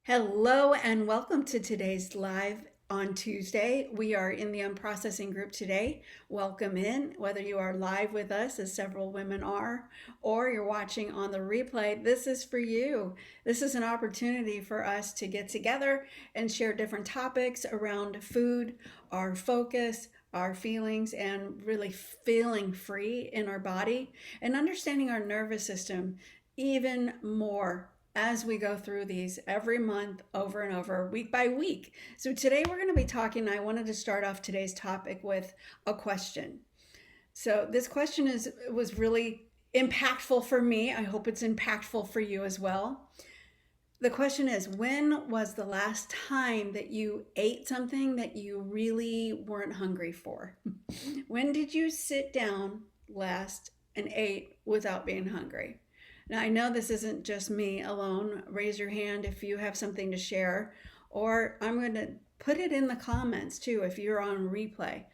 Hello and welcome to today's live on Tuesday. We are in the unprocessing group today. Welcome in, whether you are live with us, as several women are, or you're watching on the replay. This is for you. This is an opportunity for us to get together and share different topics around food, our focus, our feelings, and really feeling free in our body and understanding our nervous system even more as we go through these every month, over and over, week by week. So today we're going to be talking. I wanted to start off today's topic with a question. So this question was really impactful for me. I hope it's impactful for you as well. The question is, when was the last time that you ate something that you really weren't hungry for? When did you sit down last and ate without being hungry? Now, I know this isn't just me alone. Raise your hand if you have something to share, or I'm going to put it in the comments too if you're on replay.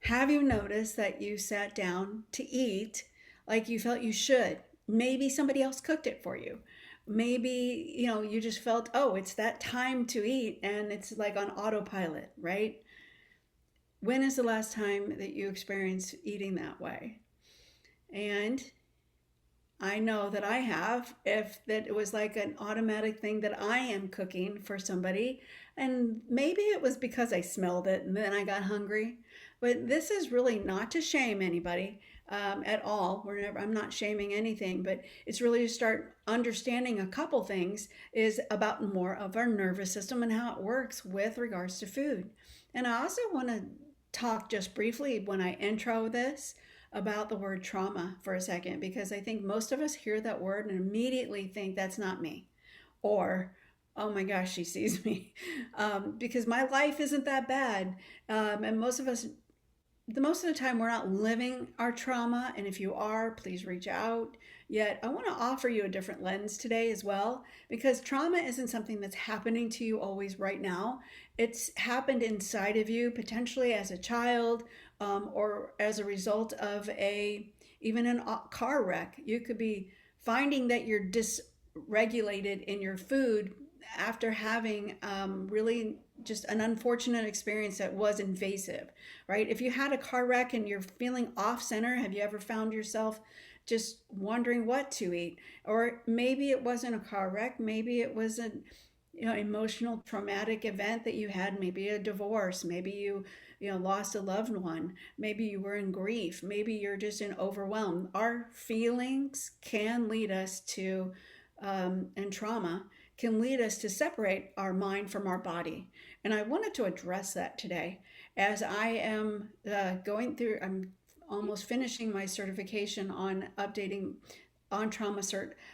Have you noticed that you sat down to eat like you felt you should? Maybe somebody else cooked it for you. Maybe, you just felt, oh, it's that time to eat, and it's like on autopilot, right? When is the last time that you experienced eating that way? And I know that I have, if that it was like an automatic thing that I am cooking for somebody, and maybe it was because I smelled it and then I got hungry. But this is really not to shame anybody at all. I'm not shaming anything, but it's really to start understanding a couple things is about more of our nervous system and how it works with regards to food. And I also want to talk just briefly when I intro this about the word trauma for a second, because I think most of us hear that word and immediately think that's not me, or oh my gosh, she sees me, because my life isn't that bad. And most of us, most of the time, we're not living our trauma. And if you are, please reach out. Yet I want to offer you a different lens today as well, because trauma isn't something that's happening to you always right now. It's happened inside of you, potentially as a child, or as a result of even a car wreck. You could be finding that you're dysregulated in your food after having really just an unfortunate experience that was invasive, right? If you had a car wreck and you're feeling off center, have you ever found yourself just wondering what to eat? Or maybe it wasn't a car wreck, maybe it was an emotional traumatic event that you had, maybe a divorce, maybe you lost a loved one, maybe you were in grief, maybe you're just in overwhelm. Our feelings can lead us to and trauma can lead us to separate our mind from our body. And I wanted to address that today as I am I'm almost finishing my certification on updating on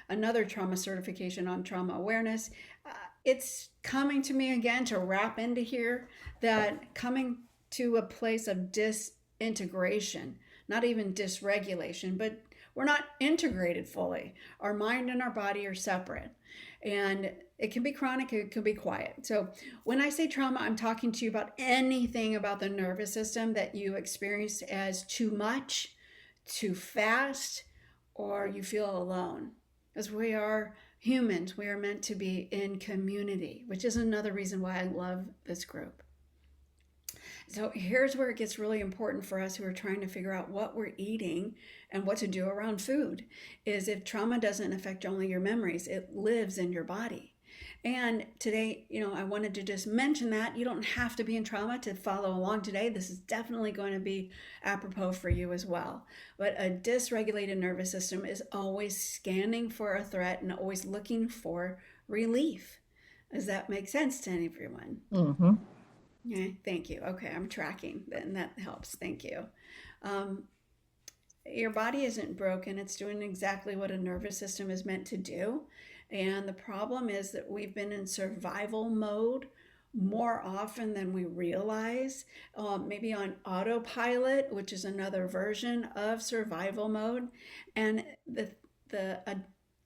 another trauma certification on trauma awareness. It's coming to me again to wrap into here that coming to a place of disintegration, not even dysregulation, but we're not integrated fully. Our mind and our body are separate. And it can be chronic, it can be quiet. So when I say trauma, I'm talking to you about anything about the nervous system that you experience as too much, too fast, or you feel alone. Because we are humans, we are meant to be in community, which is another reason why I love this group. So here's where it gets really important for us who are trying to figure out what we're eating and what to do around food, is if trauma doesn't affect only your memories, it lives in your body. And today, I wanted to just mention that you don't have to be in trauma to follow along today. This is definitely going to be apropos for you as well. But a dysregulated nervous system is always scanning for a threat and always looking for relief. Does that make sense to everyone? Mm-hmm. Yeah, thank you. Okay, I'm tracking, and that helps. Thank you. Um, your body isn't broken. It's doing exactly what a nervous system is meant to do. And the problem is that we've been in survival mode more often than we realize, maybe on autopilot, which is another version of survival mode. And the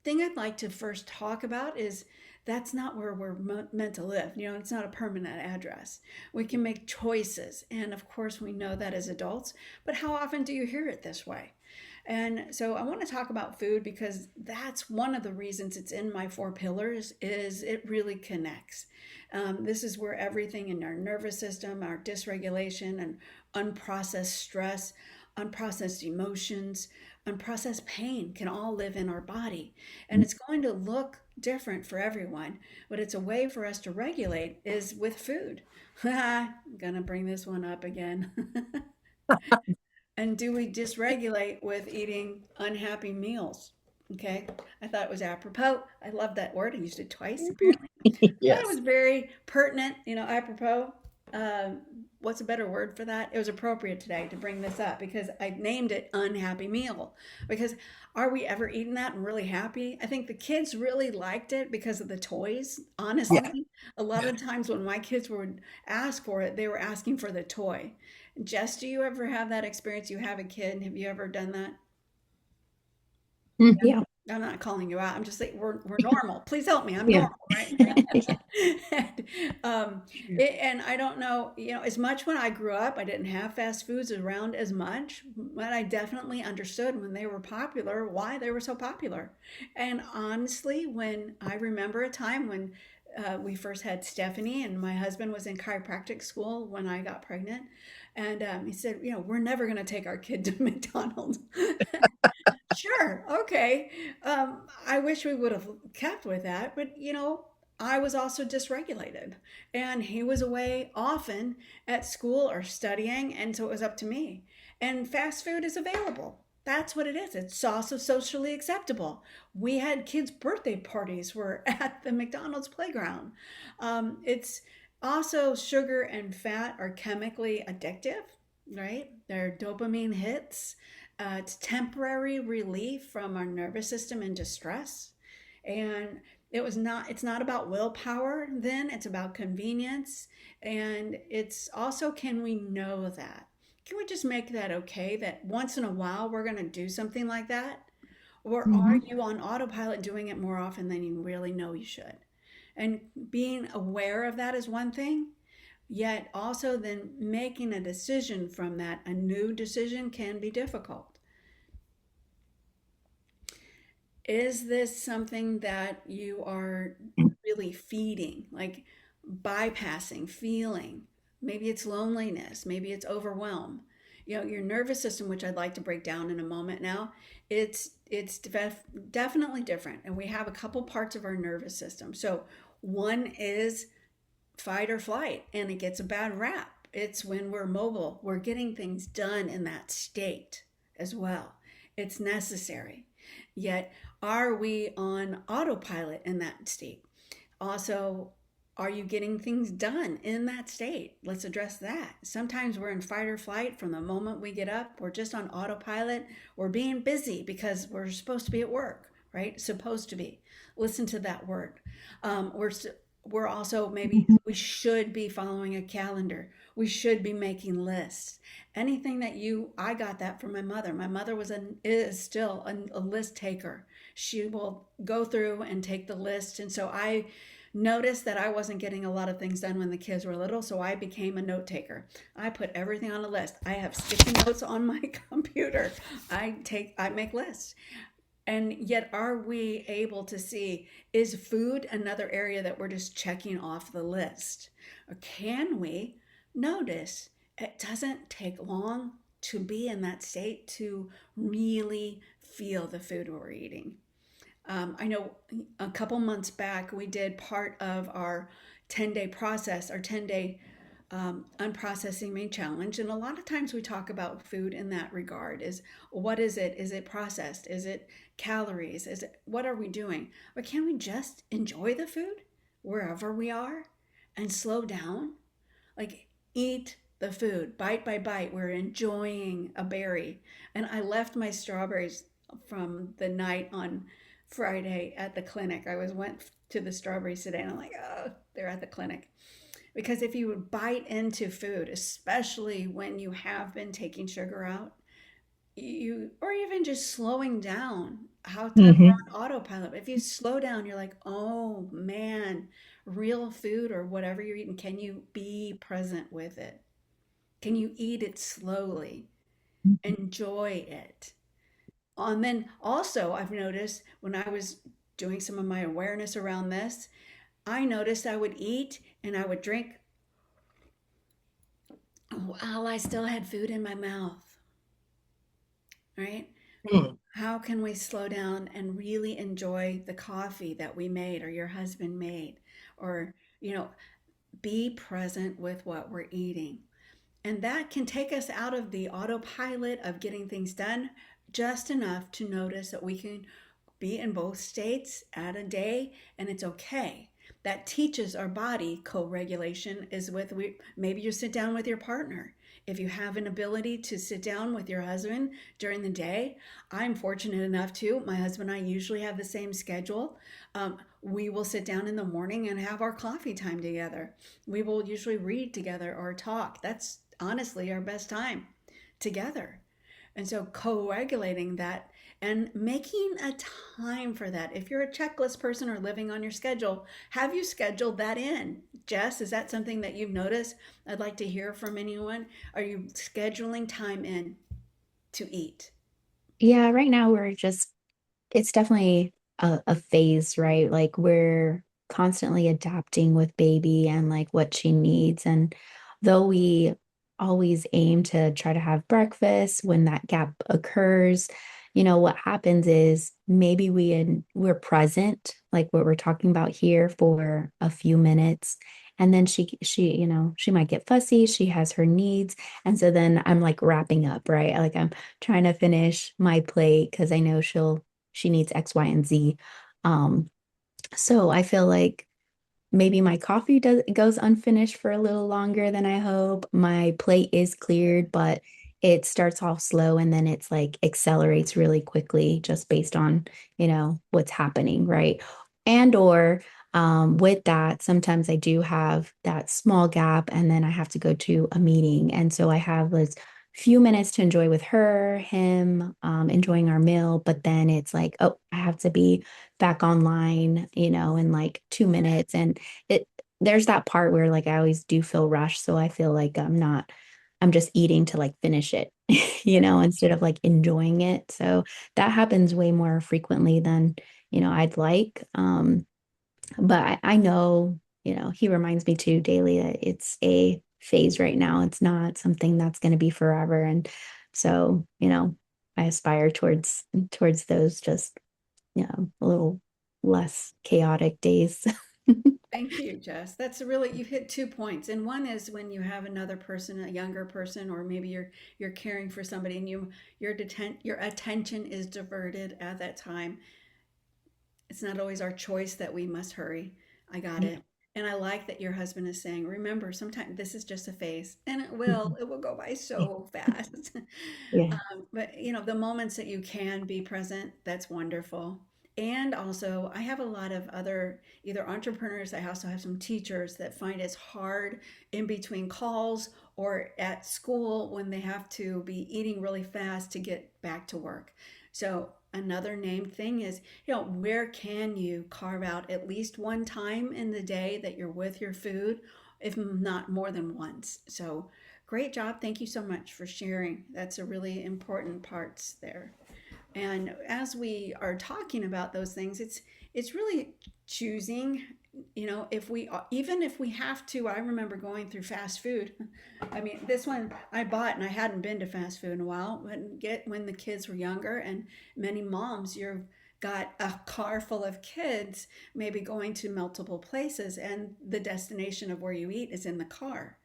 thing I'd like to first talk about is that's not where we're meant to live. It's not a permanent address. We can make choices. And of course, we know that as adults. But how often do you hear it this way? And so I want to talk about food because that's one of the reasons it's in my four pillars is it really connects. This is where everything in our nervous system, our dysregulation and unprocessed stress, unprocessed emotions, unprocessed pain can all live in our body. And it's going to look different for everyone, but it's a way for us to regulate is with food. I'm gonna bring this one up again. And do we dysregulate with eating unhappy meals? Okay. I thought it was apropos. I love that word. I used it twice apparently. I thought it was Yes. very pertinent, apropos. What's a better word for that? It was appropriate today to bring this up because I named it unhappy meal. Because are we ever eating that and really happy? I think the kids really liked it because of the toys. Yeah. Honestly, a lot of times when my kids would ask for it, they were asking for the toy. Jess, do you ever have that experience? You have a kid. Have you ever done that? Yeah. I'm not calling you out. I'm just saying we're normal. Please help me. I'm Yeah. normal, right? Yeah. and, and I don't know, as much when I grew up, I didn't have fast foods around as much, but I definitely understood when they were popular why they were so popular. And honestly, when I remember a time when we first had Stephanie, and my husband was in chiropractic school when I got pregnant, and he said, we're never going to take our kid to McDonald's. Sure. Okay. I wish we would have kept with that, but I was also dysregulated, and he was away often at school or studying, and so it was up to me. And fast food is available. That's what it is. It's also socially acceptable. We had kids' birthday parties were at the McDonald's playground. It's also sugar and fat are chemically addictive, right? They're dopamine hits. It's temporary relief from our nervous system and distress. And it's not about willpower then, it's about convenience. And it's also, can we know that? Can we just make that okay that once in a while we're going to do something like that? Or are Mhm. you on autopilot doing it more often than you really know you should? And being aware of that is one thing, yet also then making a decision from that, a new decision can be difficult. Is this something that you are really feeding, like bypassing, feeling? Maybe it's loneliness, maybe it's overwhelm. Your nervous system, which I'd like to break down in a moment now, it's definitely different. And we have a couple parts of our nervous system. So one is fight or flight, and it gets a bad rap. It's when we're mobile, we're getting things done in that state as well. It's necessary. Yet, are we on autopilot in that state? Also, are you getting things done in that state? Let's address that. Sometimes we're in fight or flight from the moment we get up. We're just on autopilot. We're being busy because we're supposed to be at work, right? Supposed to be. Listen to that word. We're also maybe we should be following a calendar. We should be making lists. Anything that I got that from my mother. My mother is still a list taker. She will go through and take the list. And so I noticed that I wasn't getting a lot of things done when the kids were little, so I became a note taker. I put everything on a list. I have sticky notes on my computer. I make lists. And yet, are we able to see, is food another area that we're just checking off the list? Or can we notice it doesn't take long to be in that state to really feel the food we're eating? I know a couple months back, we did part of our 10-day process, our 10-day unprocessing main challenge. And a lot of times we talk about food in that regard is what is it? Is it processed? Is it calories? What are we doing? Or can we just enjoy the food wherever we are and slow down? Like eat the food bite by bite. We're enjoying a berry. And I left my strawberries from the night on Friday at the clinic. Went to the strawberries today and I'm like, oh, they're at the clinic. Because if you would bite into food, especially when you have been taking sugar out, or even just slowing down, how time Mhm. we're on autopilot. If you slow down, you're like, oh man, real food or whatever you're eating, can you be present with it? Can you eat it slowly? Enjoy it. And then also, I've noticed when I was doing some of my awareness around this, I noticed I would eat and I would drink while I still had food in my mouth, right? Mm. How can we slow down and really enjoy the coffee that we made or your husband made? Or, you know, be present with what we're eating. And that can take us out of the autopilot of getting things done just enough to notice that we can be in both states at a day and it's okay. That teaches our body co-regulation is with maybe you sit down with your partner. If you have an ability to sit down with your husband during the day, I'm fortunate enough to. My husband and I usually have the same schedule. We will sit down in the morning and have our coffee time together. We will usually read together or talk. That's honestly our best time together. And so co-regulating that and making a time for that. If you're a checklist person or living on your schedule, have you scheduled that in? Jess, is that something that you've noticed? I'd like to hear from anyone. Are you scheduling time in to eat? Yeah, right now we're just, it's definitely a phase, right? Like we're constantly adapting with baby and like what she needs. And though we always aim to try to have breakfast when that gap occurs, what happens is maybe we're present, like what we're talking about here for a few minutes. And then she might get fussy. She has her needs. And so then I'm like wrapping up, right? Like I'm trying to finish my plate because I know she needs X, Y, and Z. Um, so I feel like maybe my coffee goes unfinished for a little longer than I hope. My plate is cleared, but it starts off slow and then it's like accelerates really quickly just based on, what's happening, right? And or with that, sometimes I do have that small gap and then I have to go to a meeting. And so I have this few minutes to enjoy with her, him, enjoying our meal, but then it's like, oh, I have to be back online, in like 2 minutes. And it there's that part where like I always do feel rushed. So I feel like I'm just eating to like finish it, instead of like enjoying it. So that happens way more frequently than, I'd like. But I know, he reminds me too daily that it's a phase right now. It's not something that's going to be forever. And so, I aspire towards those just, a little less chaotic days. Thank you, Jess. That's really, you hit 2 points. And one is when you have another person, a younger person, or maybe you're caring for somebody and your attention is diverted at that time. It's not always our choice that we must hurry. I got Yeah. it. And I like that your husband is saying, remember, sometimes this is just a phase and Mhm. it will go by Yeah. so fast. Yeah. But the moments that you can be present, that's wonderful. And also, I have a lot of other either entrepreneurs, I also have some teachers that find it's hard in between calls or at school when they have to be eating really fast to get back to work. So, another named thing is, where can you carve out at least one time in the day that you're with your food, if not more than once? So, great job. Thank you so much for sharing. That's a really important parts there. And as we are talking about those things, it's really choosing, if we even if we have to. I remember going through fast food. I mean, this one I bought and I hadn't been to fast food in a while, but get when the kids were younger and many moms, you've got a car full of kids, maybe going to multiple places and the destination of where you eat is in the car.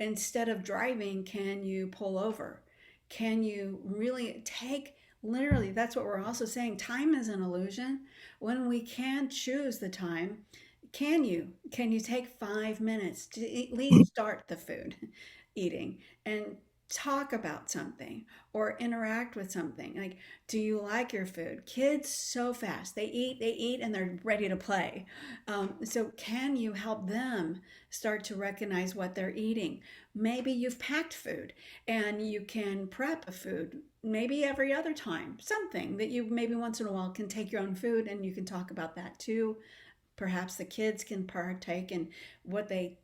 Instead of driving, can you pull over? Can you really take, literally, that's what we're also saying. Time is an illusion. When we can choose the time, can you take 5 minutes to at least start the food eating and talk about something or interact with something? Like, do you like your food? Kids so fast, they eat and they're ready to play. So can you help them start to recognize what they're eating? Maybe you've packed food and you can prep a food maybe every other time, something that you maybe once in a while can take your own food and you can talk about that too. Perhaps the kids can partake in what they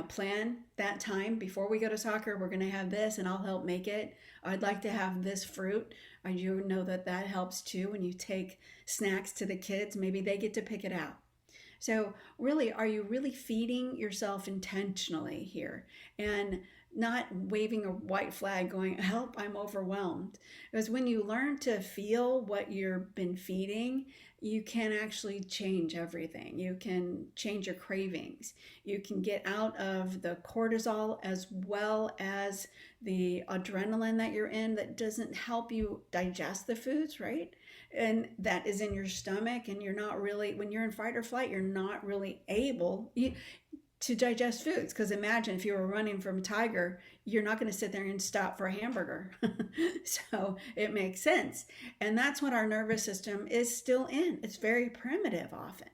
plan that time before we go to soccer. We're going to have this and I'll help make it. I'd like to have this fruit. I do know that that helps too. When you take snacks to the kids, maybe they get to pick it out. So, really, are you really feeding yourself intentionally here and not waving a white flag going, help, I'm overwhelmed? Because when you learn to feel what you've been feeding, you can actually change everything. You can change your cravings. You can get out of the cortisol as well as the adrenaline that you're in that doesn't help you digest the foods, right? And that is in your stomach, and you're not really, when you're in fight or flight, you're not really able to digest foods. Because imagine if you were running from a tiger, you're not going to sit there and stop for a hamburger. So it makes sense. And that's what our nervous system is still in. It's very primitive often.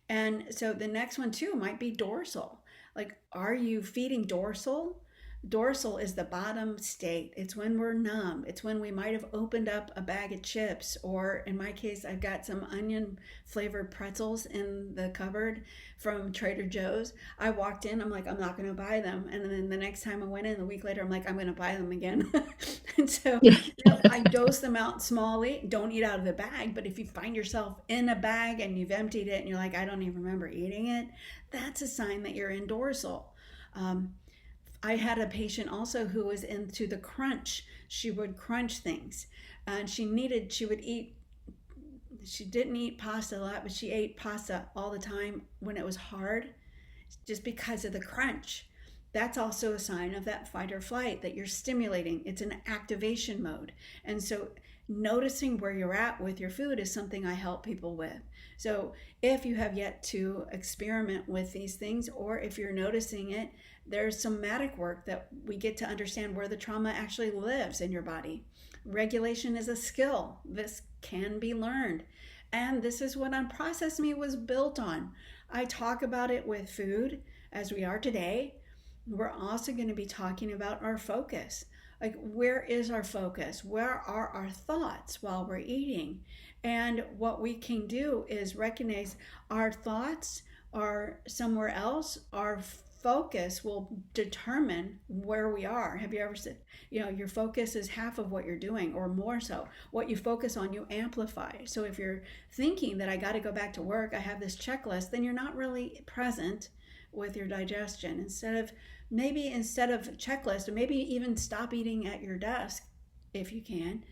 And so the next one too might be dorsal. Like, are you feeding dorsal? Dorsal is the bottom state. It's when we're numb. It's when we might have opened up a bag of chips, or in my case, I've got some onion flavored pretzels in the cupboard from Trader Joe's. I walked in, I'm like, I'm not going to buy them. And then the next time I went in, a week later, I'm like, I'm going to buy them again. And so I dose them out smallly. Don't eat out of the bag. But if you find yourself in a bag and you've emptied it and you're like, I don't even remember eating it, that's a sign that you're in dorsal. I had a patient also who was into the crunch. She would crunch things, and she would eat, she didn't eat pasta a lot, but she ate pasta all the time when it was hard just because of the crunch. That's also a sign of that fight or flight, that you're stimulating. It's an activation mode. And so noticing where you're at with your food is something I help people with. So if you have yet to experiment with these things, or if you're noticing it, there's somatic work that we get to understand where the trauma actually lives in your body. Regulation is a skill. This can be learned. And this is what Unprocessed Me was built on. I talk about it with food as we are today. We're also going to be talking about our focus. Like, where is our focus? Where are our thoughts while we're eating? And what we can do is recognize our thoughts are somewhere else. Our focus will determine where we are. Have you ever said, your focus is half of what you're doing, or more so. What you focus on, you amplify. So if you're thinking that I got to go back to work, I have this checklist, then you're not really present with your digestion. Instead of checklist, or maybe even stop eating at your desk if you can,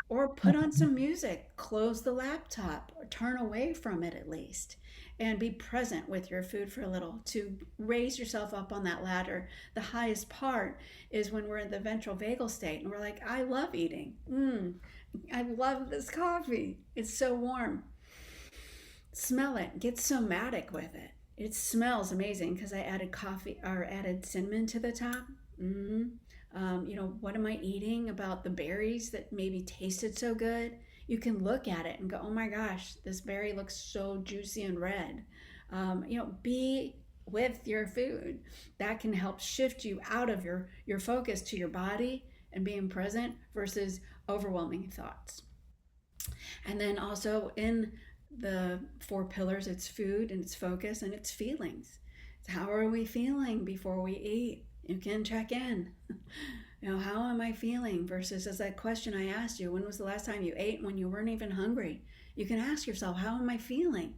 or put on some music, close the laptop, or turn away from it at least, and be present with your food for a little to raise yourself up on that ladder. The highest part is when we're in the ventral vagal state and we're like, I love eating. I love this coffee. It's so warm. Smell it. Get somatic with it. It smells amazing because I added coffee or added cinnamon to the top. What am I eating about the berries that maybe tasted so good? You can look at it and go, oh my gosh, this berry looks so juicy and red. Be with your food. That can help shift you out of your focus to your body and being present versus overwhelming thoughts. And then also in the 4 pillars, it's food and it's focus and it's feelings. It's how are we feeling before we eat? You can check in. How am I feeling? Versus as that question I asked you, when was the last time you ate when you weren't even hungry? You can ask yourself, how am I feeling?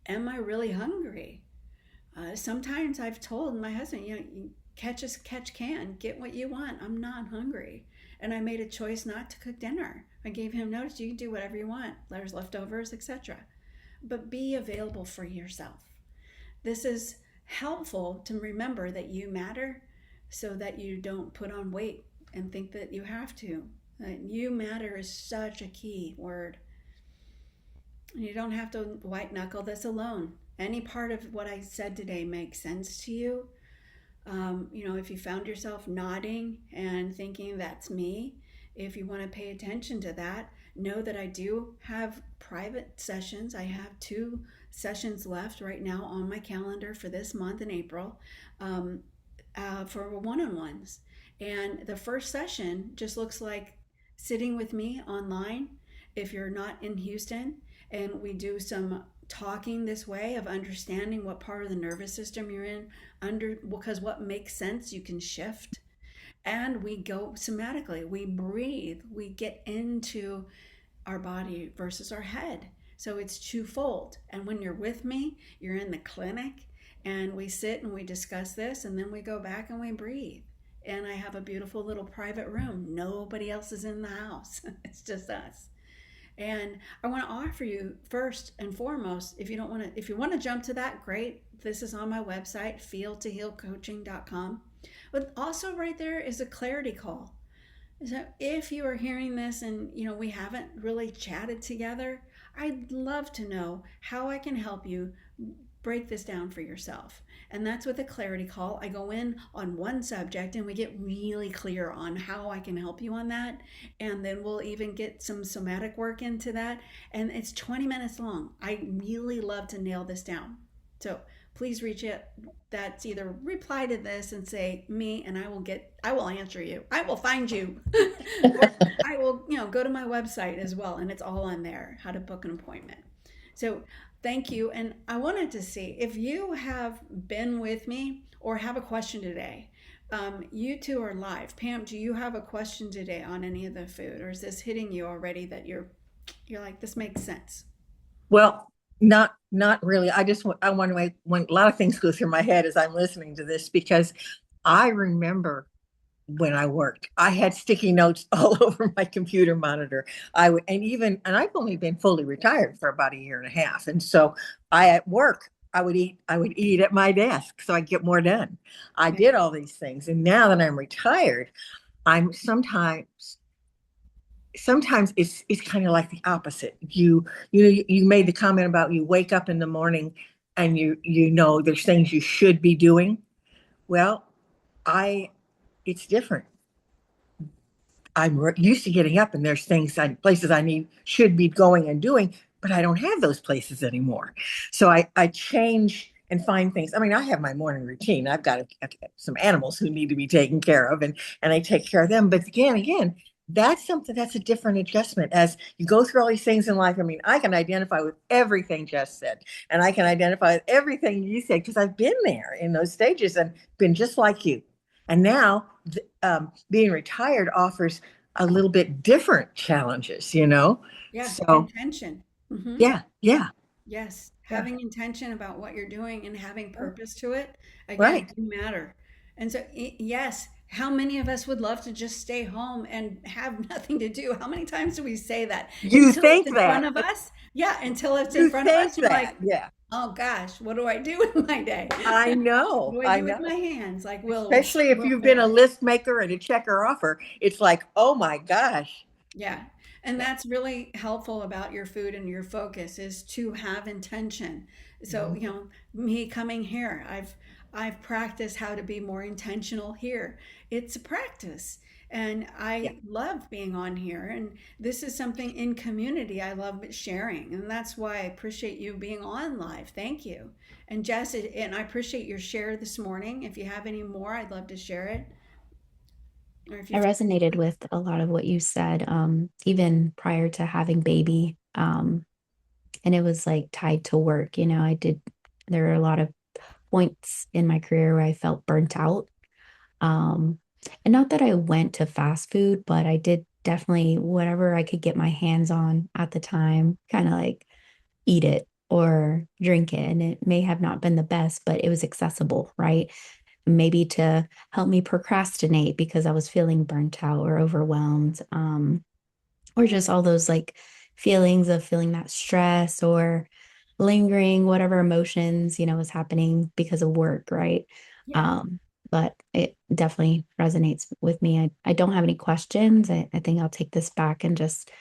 Am I really hungry? Sometimes I've told my husband, catch as catch can, get what you want. I'm not hungry. And I made a choice not to cook dinner. I gave him notice, you can do whatever you want, there's leftovers, etc. But be available for yourself. This is helpful to remember that you matter, so that you don't put on weight and think that you have to. You matter is such a key word. You don't have to white knuckle this alone. Any part of what I said today makes sense to you. If you found yourself nodding and thinking that's me, if you want to pay attention to that, know that I do have private sessions. I have 2 sessions left right now on my calendar for this month in April. For one-on-ones. And the first session just looks like sitting with me online if you're not in Houston, and we do some talking this way, of understanding what part of the nervous system you're in, under because what makes sense you can shift. And we go somatically, we breathe, we get into our body versus our head. So it's twofold. And when you're with me, you're in the clinic, and we sit and we discuss this, and then we go back and we breathe. And I have a beautiful little private room. Nobody else is in the house. It's just us. And I want to offer you first and foremost, if you want to jump to that, great. This is on my website, feeltohealcoaching.com. But also right there is a clarity call. So if you are hearing this and we haven't really chatted together, I'd love to know how I can help you break this down for yourself. And that's with a clarity call. I go in on one subject and we get really clear on how I can help you on that. And then we'll even get some somatic work into that. And it's 20 minutes long. I really love to nail this down. So please reach it. That's either reply to this and say me, and I will answer you. I will find you. Or I will, go to my website as well, and it's all on there, how to book an appointment. So thank you. And I wanted to see if you have been with me or have a question today. You two are live. Pam, do you have a question today on any of the food, or is this hitting you already that you're like, this makes sense? Well, not really. I want to make when a lot of things go through my head as I'm listening to this because I remember when I worked, I had sticky notes all over my computer monitor. And I've only been fully retired for about a year and a half. And so at work, I would eat at my desk so I get more done. I Yeah. did all these things. And now that I'm retired, I'm sometimes it's kind of like the opposite. You made the comment about you wake up in the morning and you know there's things you should be doing. Well, I it's different. I'm used to getting up and there's places I should be going and doing, but I don't have those places anymore. So I change and find things. I mean, I have my morning routine. I've got some animals who need to be taken care of, and I take care of them. But again, that's a different adjustment as you go through all these things in life. I mean, I can identify with everything Jess said, and I can identify with everything you said because I've been there in those stages and been just like you. And now being retired offers a little bit different challenges, you know? Yeah, So intention. Hmm. yeah, Yes, yeah, having intention about what you're doing and having purpose to it, again, right. do matter. And so, yes, how many of us would love to just stay home and have nothing to do? How many times do we say that You until it's think in front that. of us? Yeah, until it's in You front of us, think you're that. like, Yeah. oh gosh, what do I do with my day? I What know. do I I do with know. my hands? Like, Especially if we'll you've been a fail. list maker and a checker offer, it's like, oh my gosh. Yeah. And Yeah. that's really helpful about your food and your focus is to have intention. So, Mhm. me coming here, I've practiced how to be more intentional here. It's a practice. And Yeah. I love being on here. And this is something in community I love sharing. And that's why I appreciate you being on live. Thank you. And Jess, and I appreciate your share this morning. If you have any more, I'd love to share it. Or if I you feel resonated with a lot of what you said, even prior to having baby. And it was like tied to work. There are a lot of points in my career where I felt burnt out. Um, and not that I went to fast food, but I did definitely whatever I could get my hands on at the time, kind of like eat it or drink it. And it may have not been the best, but it was accessible, right? Maybe to help me procrastinate because I was feeling burnt out or overwhelmed. Or just all those like feelings of feeling that stress or lingering whatever emotions, was happening because of work, right? Yeah. Um, but it definitely resonates with me. I don't have any questions. I think I'll take this back and just,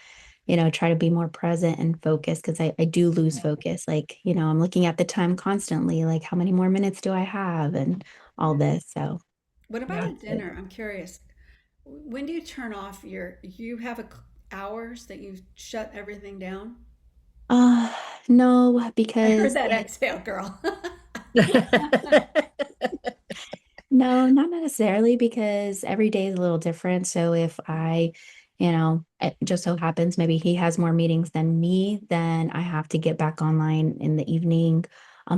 try to be more present and focused because I do lose focus. Like, I'm looking at the time constantly, like how many more minutes do I have and all this. So What about Yeah. a dinner? I'm curious. When do you turn off you have hours that you shut everything down? uh no, I heard because that exhale, girl. no, not necessarily because every day is a little different. So if I It just so happens maybe he has more meetings than me, then I have to get back online in the evening.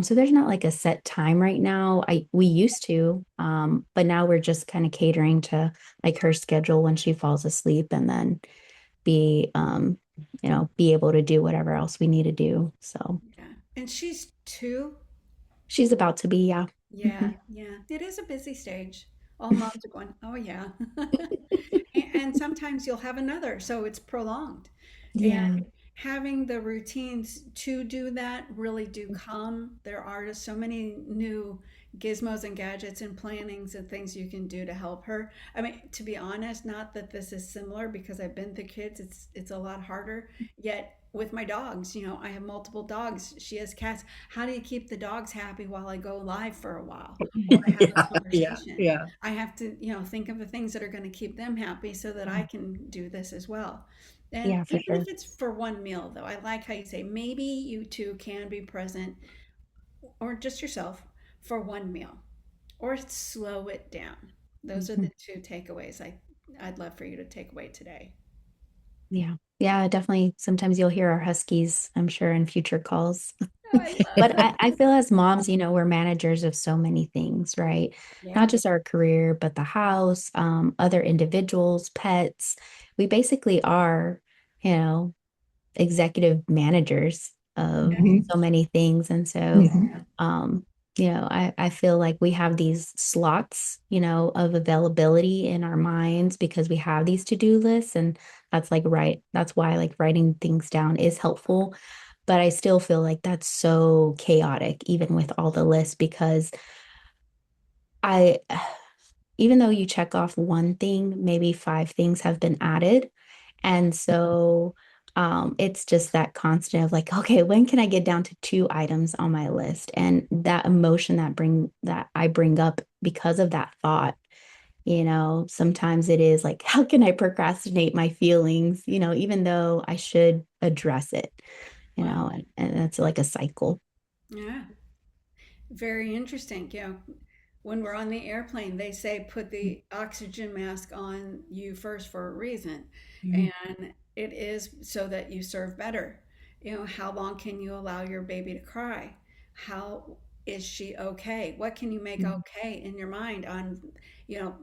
So there's not like a set time right now. We used to, but now we're just kind of catering to like her schedule when she falls asleep, and then be be able to do whatever else we need to do. So Yeah. And she's 2. she's about to be, yeah. Yeah, Mhm. yeah. It is a busy stage. All moms are going, oh yeah. And sometimes you'll have another, so it's prolonged. Yeah. And having the routines to do that really do come. There are just so many new gizmos and gadgets and plannings and things you can do to help her. I mean, to be honest, not that this is similar because I've been through kids, it's a lot harder. Yet with my dogs, I have multiple dogs. She has cats. How do you keep the dogs happy while I go live for a while or have a Yeah, yeah, conversation? yeah. I have to, think of the things that are going to keep them happy so that I can do this as well. And Yeah, for even if sure. it's for one meal, though, I like how you say maybe you two can be present or just yourself for one meal or slow it down. Those are Mhm. the two takeaways I'd love for you to take away today. Yeah. Yeah, definitely. Sometimes you'll hear our huskies, I'm sure, in future calls. Oh, I love But them. I feel as moms, we're managers of so many things, right? Not Yeah. just our career, but the house, other individuals, pets. We basically are, you know, executive managers of Mhm, so many things. And so, mhm. um, I feel like we have these slots, of availability in our minds because we have these to-do lists. And that's like, right. That's why like writing things down is helpful. But I still feel like that's so chaotic, even with all the lists, because I, even though you check off one thing, maybe five things have been added. And so it's just that constant of like, okay, when can I get down to two items on my list? And that emotion that I bring up because of that thought, sometimes it is like, how can I procrastinate my feelings, even though I should address it, Wow. and that's like a cycle. Yeah. Very interesting. When we're on the airplane, they say put the oxygen mask on you first for a reason. Mhm. And it is so that you serve better. How long can you allow your baby to cry? How is she okay? What can you make Mhm. okay in your mind on, you know,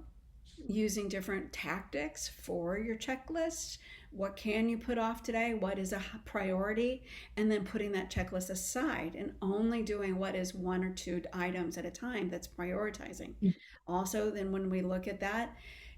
using different tactics for your checklist. What can you put off today? What is a priority? And then putting that checklist aside and only doing what is one or two items at a time that's prioritizing. Also, then when we look at that,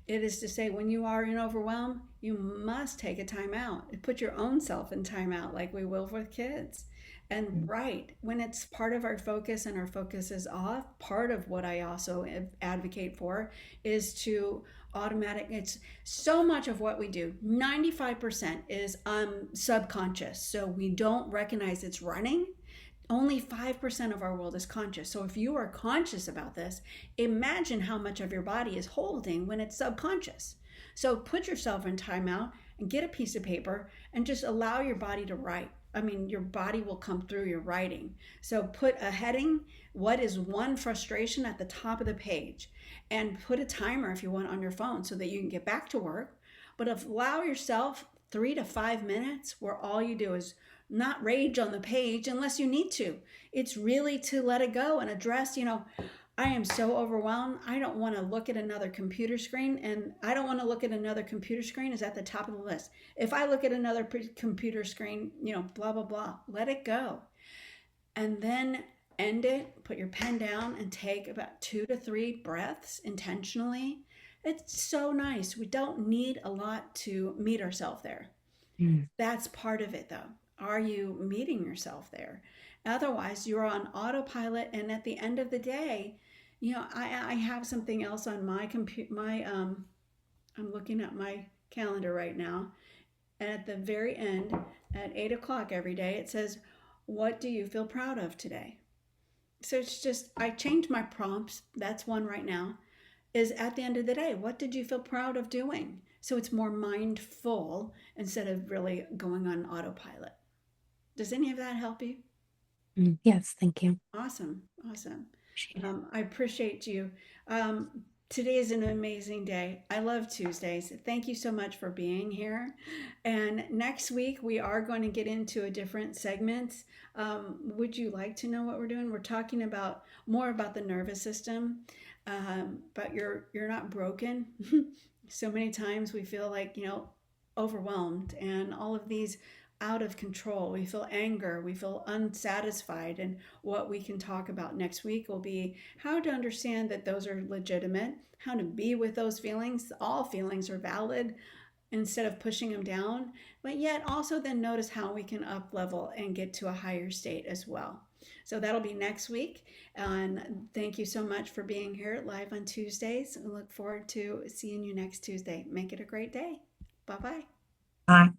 it is to say when you are in overwhelm, you must take a time out. Put your own self in time out like we will with kids. And right, when it's part of our focus and our focus is off, part of what I also advocate for is to it's so much of what we do 95% is subconscious, so we don't recognize it's running. Only 5% of our world is conscious. So if you are conscious about this, imagine how much of your body is holding when it's subconscious. So put yourself in timeout and get a piece of paper and just allow your body to write. I mean, your body will come through your writing. So put a heading, what is one frustration at the top of the page, and put a timer if you want on your phone so that you can get back to work. But allow yourself 3 to 5 minutes where all you do is not rage on the page unless you need to. It's really to let it go and address, I am so overwhelmed. I don't want to look at another computer screen, and I don't want to look at another computer screen is at the top of the list. If I look at another computer screen, blah, blah, blah, let it go. And then end it, put your pen down, and take about 2 to 3 breaths intentionally. It's so nice. We don't need a lot to meet ourselves there. Mhm. That's part of it, though. Are you meeting yourself there? Otherwise, you're on autopilot, and at the end of the day, I have something else on my computer. I'm looking at my calendar right now, and at the very end, at 8 o'clock every day, it says, "What do you feel proud of today?" So it's just I changed my prompts. That's one right now. Is at the end of the day, what did you feel proud of doing? So it's more mindful instead of really going on autopilot. Does any of that help you? Yes, thank you. Awesome. Awesome. Appreciate it. I appreciate you. Today is an amazing day. I love Tuesdays. Thank you so much for being here. And next week, we are going to get into a different segment. Would you like to know what we're doing? We're talking about more about the nervous system, but you're not broken. So many times we feel like, overwhelmed and all of these out of control. We feel anger, we feel unsatisfied. And what we can talk about next week will be how to understand that those are legitimate, how to be with those feelings. All feelings are valid instead of pushing them down, but yet also then notice how we can up level and get to a higher state as well. So that'll be next week. And thank you so much for being here live on Tuesdays. I look forward to seeing you next Tuesday. Make it a great day. Bye bye. Bye.